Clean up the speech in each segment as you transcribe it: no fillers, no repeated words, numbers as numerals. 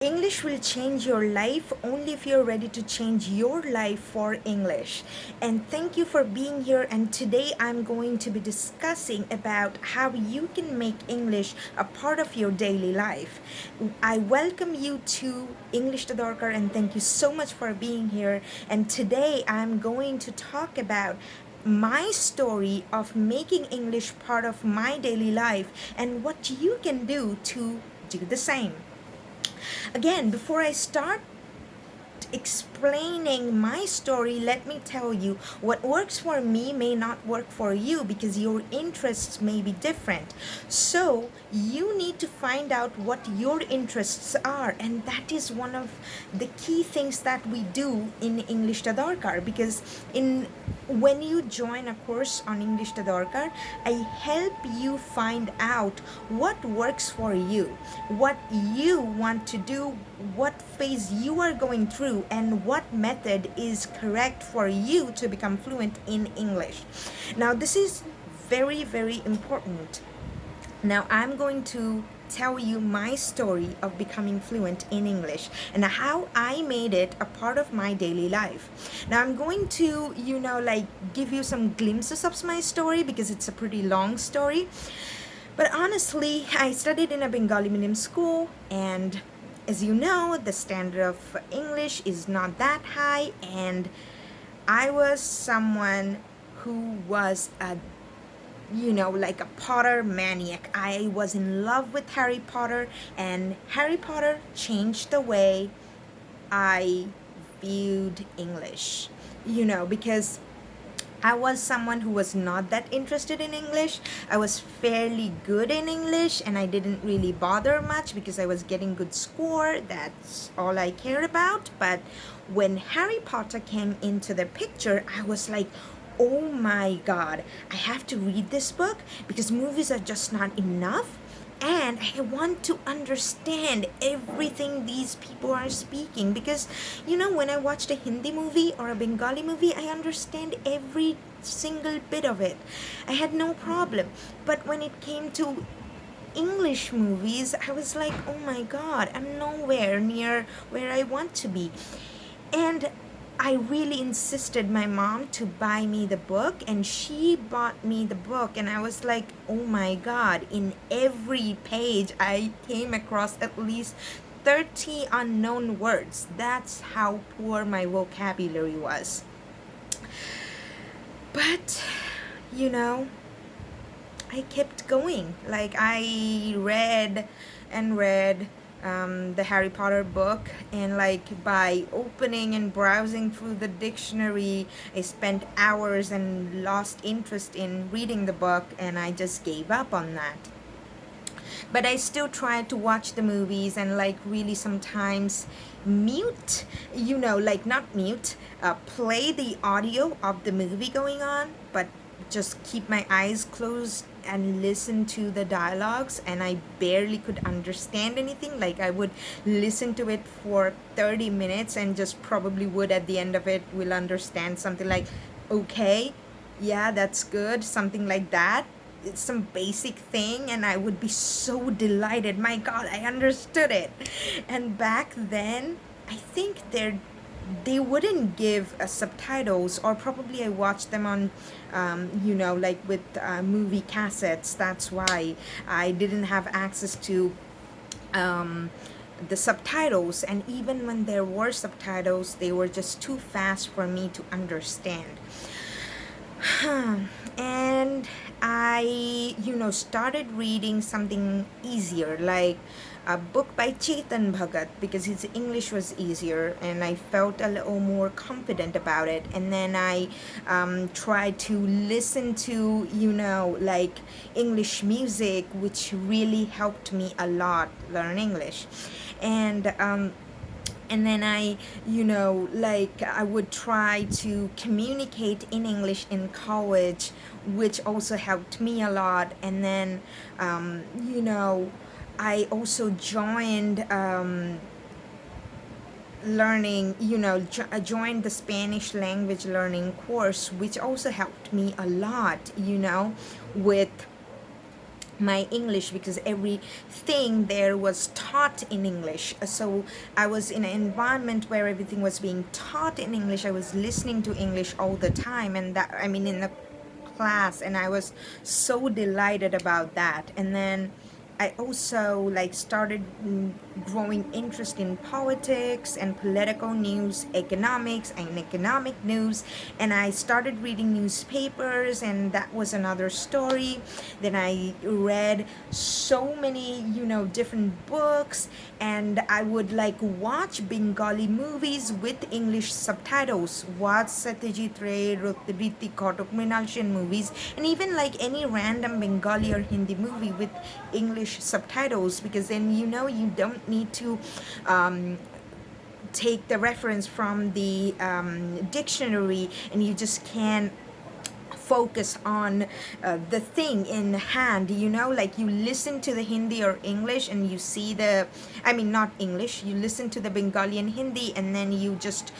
English will change your life only if you're ready to change your life for English. And thank you for being here. And today I'm going to be discussing about how you can make English a part of your daily life. I welcome you to English to Dorkar and thank you so much for being here. And today I'm going to talk about my story of making English part of my daily life and what you can do to do the same. Again, before I start explaining my story, let me tell you what works for me may not work for you because your interests may be different. So, you need to find out what your interests are, and that is one of the key things that we do in English Tadorkar because in when you join a course on English Tadorkar, I help you find out what works for you, what you want to do, what phase you are going through, and what method is correct for you to become fluent in English. Now, this is very, very important. Now, I'm going to tell you my story of becoming fluent in English and how I made it a part of my daily life. Now, I'm going to, give you some glimpses of my story because it's a pretty long story. But honestly, I studied in a Bengali medium school, and as you know, the standard of English is not that high, and I was someone who was like a Potter maniac. I was in love with Harry Potter, and Harry Potter changed the way I viewed English, because I was someone who was not that interested in English. I was fairly good in English and I didn't really bother much because I was getting good score. That's all I cared about. But when Harry Potter came into the picture, I was like, oh my god, I have to read this book because movies are just not enough. And I want to understand everything these people are speaking because, when I watched a Hindi movie or a Bengali movie, I understand every single bit of it. I had no problem. But when it came to English movies, I was like, oh my god, I'm nowhere near where I want to be. And I really insisted my mom to buy me the book, and she bought me the book, and I was like, oh my god, in every page I came across at least 30 unknown words. That's how poor my vocabulary was. But, I kept going. Like, I read and read the Harry Potter book, and like by opening and browsing through the dictionary, I spent hours and lost interest in reading the book, and I just gave up on that. But I still tried to watch the movies and like really sometimes mute, not mute, play the audio of the movie going on, but just keep my eyes closed and listen to the dialogues, and I barely could understand anything. Like, I would listen to it for 30 minutes and just probably would at the end of it will understand something like, okay, yeah, that's good, something like that. It's some basic thing, and I would be so delighted. My god, I understood it. And back then, I think they wouldn't give subtitles, or probably I watched them on like with movie cassettes. That's why I didn't have access to the subtitles, and even when there were subtitles, they were just too fast for me to understand. And I, started reading something easier, like a book by Chetan Bhagat, because his English was easier and I felt a little more confident about it. And then I tried to listen to, like English music, which really helped me a lot learn English. And then I would try to communicate in English in college, which also helped me a lot. And then I also joined learning, joined the Spanish language learning course, which also helped me a lot, with my English, because everything there was taught in English. So I was in an environment where everything was being taught in English. I was listening to English all the time, and that, I mean, in the class, and I was so delighted about that. And then I also like started growing interest in politics and political news, economics and economic news, and I started reading newspapers, and that was another story. Then I read so many, different books, and I would like watch Bengali movies with English subtitles, watch Satyajit Ray, Ritik Ghatak, Mrinal Sen movies, and even like any random Bengali or Hindi movie with English subtitles, because then you don't need to take the reference from the dictionary, and you just can focus on the thing in hand, like you listen to the Hindi or English, and you see the, I mean, not English, you listen to the Bengali and Hindi, and then you just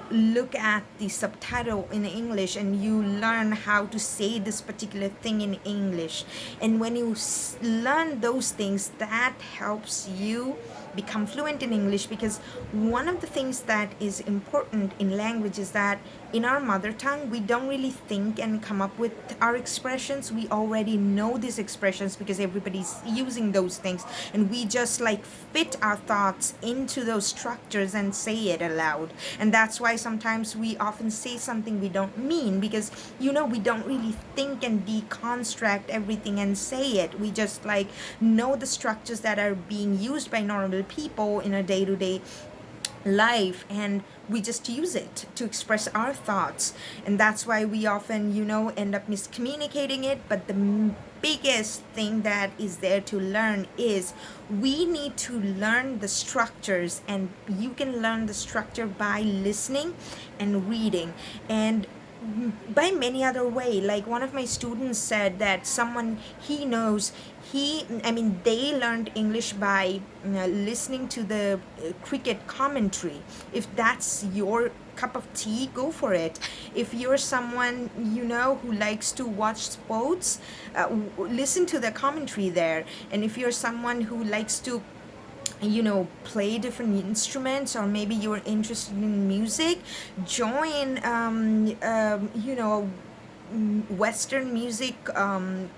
look at the subtitle in English, and you learn how to say this particular thing in English. And when you learn those things, that helps you become fluent in English, because one of the things that is important in language is that in our mother tongue, we don't really think and come up with our expressions. We already know these expressions because everybody's using those things, and we just like fit our thoughts into those structures and say it aloud. And that's why sometimes we often say something we don't mean, because we don't really think and deconstruct everything and say it. We just like know the structures that are being used by normal people in a day-to-day life, and we just use it to express our thoughts. And that's why we often end up miscommunicating it. But the biggest thing that is there to learn is we need to learn the structures, and you can learn the structure by listening and reading, and by many other way. Like one of my students said that someone he knows, they learned English by listening to the cricket commentary. If that's your cup of tea, go for it. If you're someone who likes to watch sports, listen to the commentary there. And if you're someone who likes to play different instruments, or maybe you're interested in music, join Western music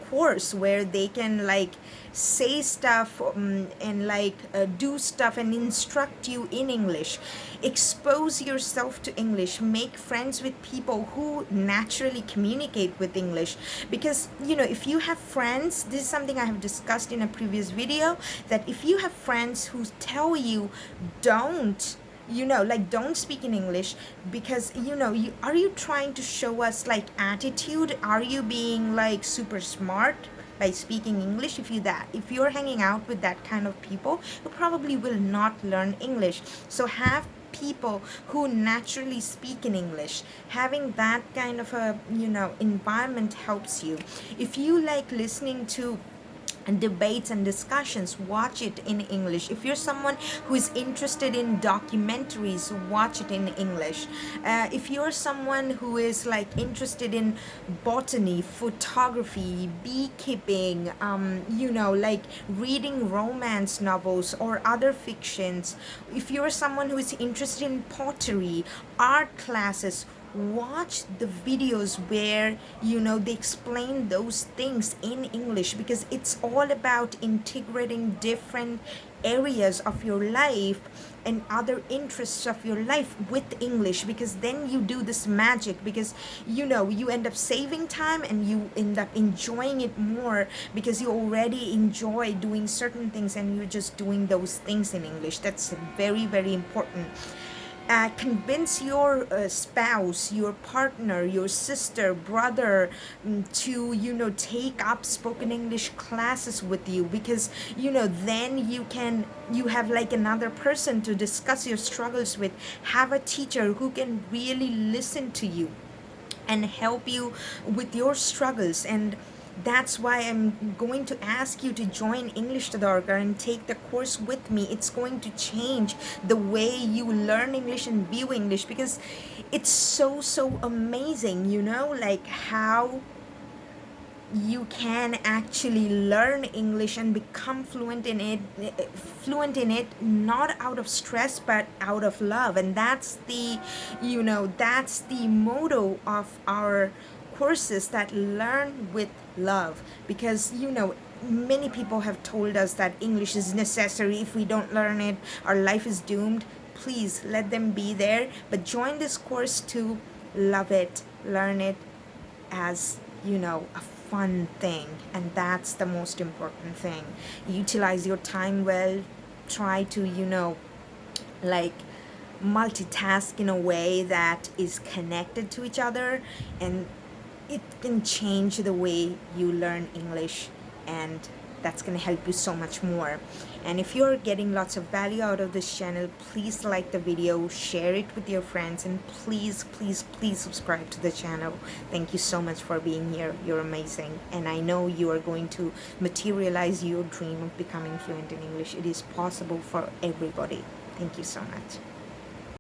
course, where they can like say stuff and like do stuff and instruct you in English. Expose yourself to English. Make friends with people who naturally communicate with English, because if you have friends, this is something I have discussed in a previous video, that if you have friends who tell you don't don't speak in English, because are you trying to show us like attitude? Are you being like super smart by speaking English? If you're hanging out with that kind of people, you probably will not learn English. So have people who naturally speak in English. Having that kind of a environment helps you. If you like listening to debates and discussions, watch it in English. If you're someone who is interested in documentaries, watch it in English. If you're someone who is like interested in botany, photography, beekeeping, like reading romance novels or other fictions, if you're someone who is interested in pottery, art classes, watch the videos where they explain those things in English, because it's all about integrating different areas of your life and other interests of your life with English, because then you do this magic, because you end up saving time and you end up enjoying it more, because you already enjoy doing certain things and you're just doing those things in English. That's very, very important. Convince your spouse, your partner, your sister, brother, to take up spoken English classes with you, because then you have like another person to discuss your struggles with. Have a teacher who can really listen to you and help you with your struggles. And that's why I'm going to ask you to join English Tadorkar and take the course with me. It's going to change the way you learn English and view English, because it's so amazing, like how you can actually learn English and become fluent in it, not out of stress but out of love. And that's the, that's the motto of our courses, that learn with love. Because many people have told us that English is necessary. If we don't learn it, our life is doomed. Please let them be there, but join this course to love it, learn it as a fun thing. And that's the most important thing. Utilize your time well. Try to like multitask in a way that is connected to each other, and it can change the way you learn English, and that's going to help you so much more. And if you're getting lots of value out of this channel, please like the video, share it with your friends, and please, please, please subscribe to the channel. Thank you so much for being here. You're amazing, and I know you are going to materialize your dream of becoming fluent in English. It is possible for everybody. Thank you so much.